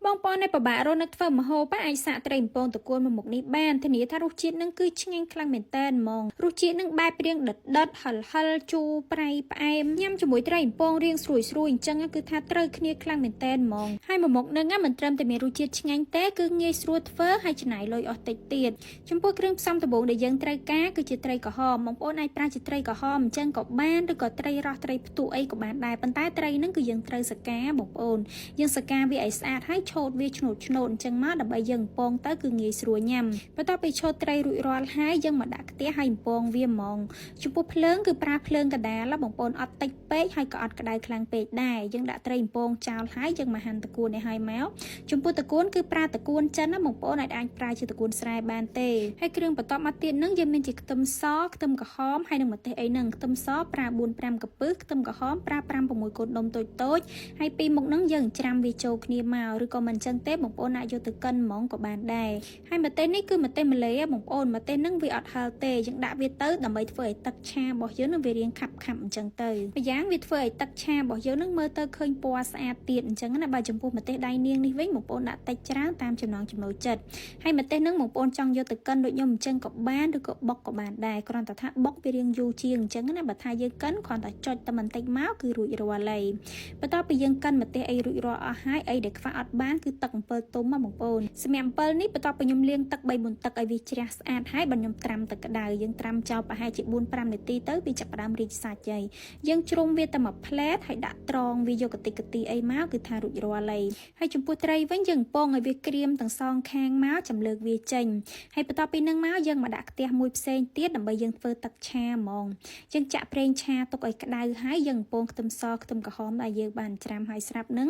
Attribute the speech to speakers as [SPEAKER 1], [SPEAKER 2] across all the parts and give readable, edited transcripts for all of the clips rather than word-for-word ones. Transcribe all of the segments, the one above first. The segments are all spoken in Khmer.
[SPEAKER 1] បងប្អូនในប្របាករនឹកធ្វើម្ហូបអាចសាកត្រីបំពងតកួនមួយមុខនេះបានធានាថារសជាតិនឹងគឺឆ្ងាញ់ខ្លាំងមែនតើហ្មងរសជាតិនឹងបែបព្រៀងដិតហិលជូរប្រៃផ្អែមញ៉ាំជាមួយត្រីបំពងរៀងស្រួយអញ្ចឹងគឺថាត្រូវគ្នាខ្លាំងមែនតើហ្មងហើយមួយមុខនឹងមិនត្រឹមតែមានរសជាតិឆ្ងាញ់ទេគឺងាយស្រួលធ្វើហើយច្នៃលុយអស់តិចទៀតចំពោះគ្រឿងផ្សំដំបូងដែលយើងត្រូវការគឺជាត្រីក្រហមបងប្អូនអាចប្រើជាត្រីក្រហមអញ្ចឹងក៏បានឬក៏ត្រីរ៉ស់ត្រីផ្ទុះអីក៏បានដែរប៉ុន្តែត្រីនឹងគឺយើងត្រូវសកាបងប្អូនយើងសកាវាឲ្យស្អាតហើយឆូតវាឆ្នូតអញ្ចឹងមកដើម្បីយើងបំពងទៅគឺងាយស្រួលញ៉ាំបន្ទាប់ពីឆូតត្រីរួចរាល់ហើយយើងមកដាក់ខ្ទះហើយបំពងវាហ្មងចំពោះភ្លើងគឺប្រើភ្លើងកដាលបងប្អូនអត់តិចពេកហើយក៏អត់ក្តៅខ្លាំងពេកដែរយើងដាក់ត្រីបំពងចោលហើយយើងមកហាន់តកួននេះហើយមកចំពោះតកួនគឺប្រើតកួនចិនណាបងប្អូនអាចប្រើជាតកួនស្រែបានទេហើយគ្រឿងបន្ទាប់មកទៀតនឹងយើងមានជាខ្ទឹមសខ្ទឹមក្រហមហើយនឹងម្ទេសអីហ្នឹងខ្ទឹមសប្រើ4-5 កំពឹសខ្ទឹមក្រហមប្រើ5-6 កូនដុំតូចហើយពីមុខហ្នឹងយើងច្រាំវាចូលគ្នាមកឬក៏មិនអញ្ចឹងទេបងប្អូនអាចយកទៅកិនហ្មងក៏បានដែរហើយម្ទេសនេះគឺម្ទេសម្លេបងប្អូនម្ទេសហ្នឹងវាអត់ហឹរទេយើងដាក់វាទៅដើម្បីធ្វើឲ្យទឹកឆារបស់យើងនឹងវារៀងខាប់អញ្ចឹងទៅម្យ៉ាងវាធ្វើឲ្យទឹកឆារបស់យើងនឹងមើលទៅឃើញពណ៌ស្អាតទៀតអញ្ចឹងណាបើចំពោះម្ទេសដៃនាងនេះវិញបងប្អូនដាក់តិចច្រើនតាមចំណង់ចំណូលចិត្តហើយម្ទេសហ្នឹងបងប្អូនចង់យកទៅកិនដូចខ្ញុំអញ្ចឹងក៏បានឬក៏បុកក៏បានដែរគ្រាន់តែថាបុកវារៀងយូរជាងអញ្ចឹងណាបើថាយើងកិនគ្រាន់តែចុចតែបន្តិចមកគឺរួចរាល់ហើយបន្ទាប់ពីយើងកិនម្ទេសអីរួចរាល់អស់ហើយអីដែលខ្វះអត់បានគឺទឹកអំពិលទុំបងប្អូនសម្រាប់អំពិលនេះបន្ទាប់ពីខ្ញុំលាងទឹក3-4ទឹកឲ្យវាជ្រះស្អាតហើយបើខ្ញុំត្រាំទឹកក្តៅយើងត្រាំចោលប្រហែលជា4-5 នាទីទៅវាចាប់ផ្ដើមរីកសាច់ហើយយើងជ្រុំវាទៅមួយផ្លែតហើយដាក់ត្រង់វាយកកតិកអីមកគឺថារួចរាល់ហើយចំពោះត្រីវិញយើងពងឲ្យវាក្រៀមទាំងសងខាងមកចាំលើកវាចេញហើយបន្ទាប់ពីនឹងមកយើងមកដាក់ខ្ទះមួយផ្សេងទៀតដើម្បីយើងធ្វើទឹកឆាហ្មងយើងចាក់ប្រេងឆាទុកឲ្យក្តៅហើយយើងពងខ្ទឹមសខ្ទឹមក្រហមដែលយើងបានច្រាំហើយស្រាប់នឹ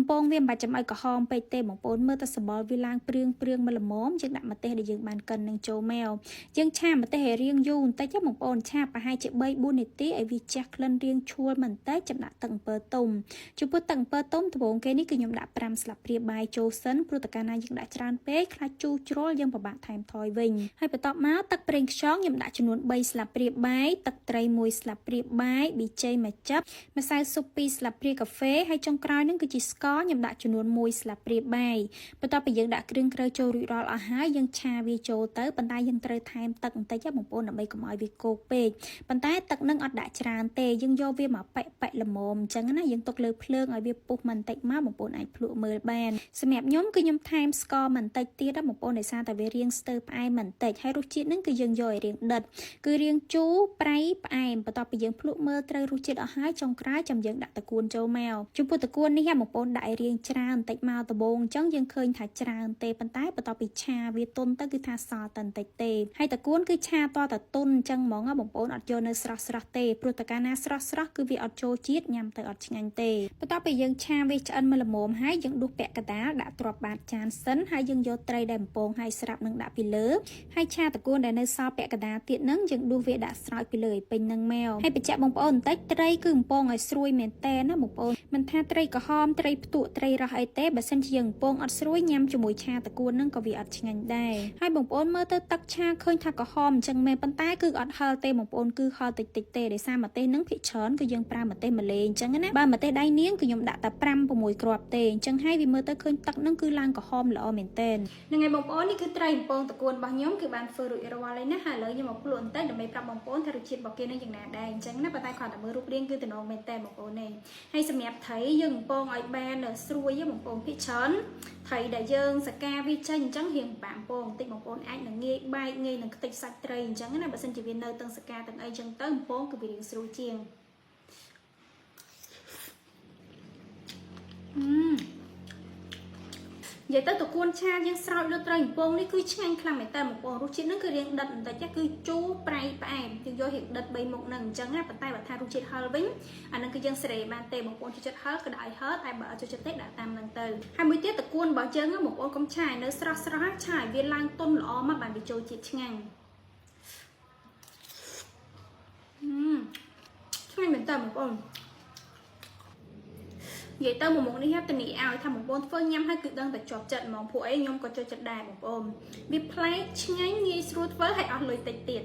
[SPEAKER 1] ងពងវាមិនបាច់ចាំឲ្យក្រហមពេកទេបងប្អូនមើលទៅសម្បល់វាឡើងព្រឿងមកល្មមយើងដាក់ម្ទេសដែលយើងបានកិននឹងចូលមកយើងឆាម្ទេសឲ្យរាងយូរបន្តិចបងប្អូនឆាប្រហែលជា3-4 នាទីឲ្យវាជះក្លិនរាងឈួលបន្តិចចាំដាក់ទឹកអំពៅទុំចំពោះទឹកអំពៅទុំដំបូងគេនេះគឺខ្ញុំដាក់5 ស្លាបព្រាបាយចូលសិនព្រោះតើកាលណាយើងដាក់ច្រើនពេកខ្លាចជូរជ្រុលយើងពិបាកថែមថយវិញហើយបន្ទាប់មកទឹកប្រេងខ្យងខ្ញុំដាក់ចំនួន3 ស្លាបព្រាបាយទឹកត្រី1 ស្លាបព្រាបាយប៊ីចេងមួយចឹបម្សៅស៊ុប2 ស្លាបព្រាកាហ្វេហើយចុងក្រោយនឹងគឺជាស្ករខ្ញុំដាក់ចំនួន1 ស្លាបព្រាបាយបន្ទាប់ពីយើងដាក់គ្រឿងក្រូចចូលរួចរាល់អស់ហើយយើងឆាវាចូលទៅប៉ុន្តែយើងត្រូវថែមទឹកបន្តិចបងប្អូនដើម្បីកុំឲ្យវាគោកពេកប៉ុន្តែទឹកនឹងអត់ដាក់ច្រើនទេយើងយកវាមកប៉ែកល្មមអញ្ចឹងណាយើងទុកលើភ្លើងឲ្យវាពុះបន្តិចមកបងប្អូនអាចភ្លក់មើលបានសម្រាប់ខ្ញុំគឺខ្ញុំថែមស្ករបន្តិចទៀតបងប្អូនដោយសារតែវារៀងស្ទើរផ្អែមបន្តិចហើយរសជាតិនឹងគឺយើងយកឲ្យរៀងដិតគឺរៀងជូរប្រៃផ្អែមបន្ទាប់ពីយើងភ្លក់មើលត្រូវរសជាតិអស់ហើយចុងក្រោយចាំយើងដាក់តកួនចូលមកចំពោះតកួននេះបងប្អូនដាក់ឲ្យរៀងច្រើនបន្តិចមកដំបូងអញ្ចឹងយើងឃើញថាច្រើនទេប៉ុន្តែបន្ទាប់ពីឆាវាទុនទៅគឺថាសល់តែបន្តិចទេហើយតកួនគឺឆាតតែទុនអញ្ចឹងហ្មងបងប្អូនអត់យកនៅស្រស់ទេព្រោះតកាលណាស្រស់គឺវាអត់ចូលជាតិញ៉ាំទៅអត់ឆ្ងាញ់ទេបន្ទាប់ពីយើងឆាវាឆ្អិនមកល្មមហើយយើងដួសពាក់កណ្ដាលដាក់ទ្រាប់បាតចានសិនហើយយើងយកត្រីដែលបំពងហើយស្រាប់នឹងដាក់ពីលើហើយឆាតកួនដែលនៅសល់ពាក់កណ្ដាលទៀតនឹងយើងដួសវាដាក់ស្រោចពីលើឲ្យពេញនឹងមកហើយបញ្ជាក់បងប្អូនបន្តិចត្រីគឺបំពងឲ្យស្រួយមែនតើណាបងប្អូនមិនថាត្រីក្រហមត្រីផ្ទក់ត្រីរ៉ស់អីទេបើសិនជាយើងបំពងអត់ស្រួយញ៉ាំជាមួយឆាតកួននឹងក៏វាអត់ឆ្ងាញ់ដែរហើយបងប្អូនមើលទៅទឹកឆាឃើញថាក្រហមអញ្ចឹងមែនប៉ុន្តែគឺអត់ហឹរទេបងប្អូនគឺហឹរតិចទេដោយសារម្ទេសនឹងភាគច្រើនគឺយើងប្រើម្ទេសម្លេអញ្ចឹងណាបើម្ទេសដៃនាងគឺខ្ញុំដាក់តែ5-6 គ្រាប់ទេអញ្ចឹងហើយវាមើលទៅឃើញទឹកនឹងគឺឡើងក្រហមល្អមែនទែនហ្នឹងហើយបងប្អូននេះគឺត្រីបំពងតកួនរបស់ខ្ញុំគឺបានធ្វើរួចរាល់ហើយណាហើយឥឡូវខ្ញុំមកភ្លក់បន្តិចដើម្បីប្រាប់បងប្អូនថារសជាតិរបស់គេនឹងយ៉ាងណាដែរអញ្ចឹងណាប៉ុន្តែគ្រាន់តែមើលរូបរាងគឺតំណងមែនទែនបងប្អូននេះហើយសម្រាប់ត្រីយើងបំពងឲ្យបានស្រួយបងប្អូនភាគច្រើនត្រីដែលយើងសកាវាចេញអញ្ចឹងរៀងបាក់ពងបន្តិចបងប្អូនអាចនឹងងាយបែកងាយនឹងខ្ទេចសាច់ត្រីអញ្ចឹងណាបើសិនជាវានៅទាំងសកាទាំងអីអញ្ចឹងទៅពងគឺវារៀងស្រួយជាងនិយាយទៅតកួនឆាយើងស្រោចលើត្រីបំពងនេះគឺឆ្ងាញ់ខ្លាំងមែនតើបងប្អូនរសជាតិហ្នឹងគឺរៀងដិតបន្តិចគឺជូរប្រៃផ្អែមយើងយករៀងដិត3មុខហ្នឹងអញ្ចឹងណាប៉ុន្តែបើថារសជាតិហឹរវិញអាហ្នឹងគឺយើងសេរីបានទេបងប្អូនចូលចិត្តហឹរក៏ដាក់ឲ្យហឹរតែបើអត់ចូលចិត្តទេដាក់តាមហ្នឹងទៅហើយមួយទៀតតកួនរបស់យើងបងប្អូនកុំឆាឲ្យនៅស្រស់ឆាឲ្យវាឡើងទន់ល្អមកបានវាចូលជាតិឆ្ងាញ់ឆ្ងាញ់មែនតើបងប្អូននិយាយទៅមួយមុខនេះទៅនេះឲ្យថាបងប្អូនធ្វើញ៉ាំហើយគឺដឹងតែជាប់ចិត្តហ្មងពួកអីខ្ញុំក៏ចូលចិត្តដែរបងប្អូនវាប្លែកឆ្ងាញ់ងាយស្រួលធ្វើហើយអស់លុយតិចទៀត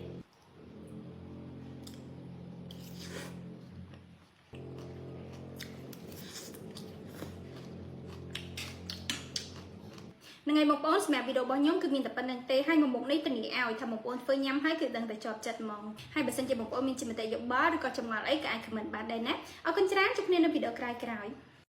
[SPEAKER 1] នឹងឲ្យបងប្អូនសម្រាប់វីដេអូរបស់ខ្ញុំគឺមានតែប៉ុណ្្នឹងទេហើយមកមុខនេះធានាឲ្យថាបងប្អូនធ្វើញ៉ាំហើយគឺដឹងតែជាប់ចិត្តហ្មងហើយបើសិនជាបងប្អូនមានជាមតិយោបល់ឬក៏ចម្ងល់អីក៏អាច comment បានដែរណាអរគុណច្រើនជួបគ្នានៅវីដេអូក្រោយៗ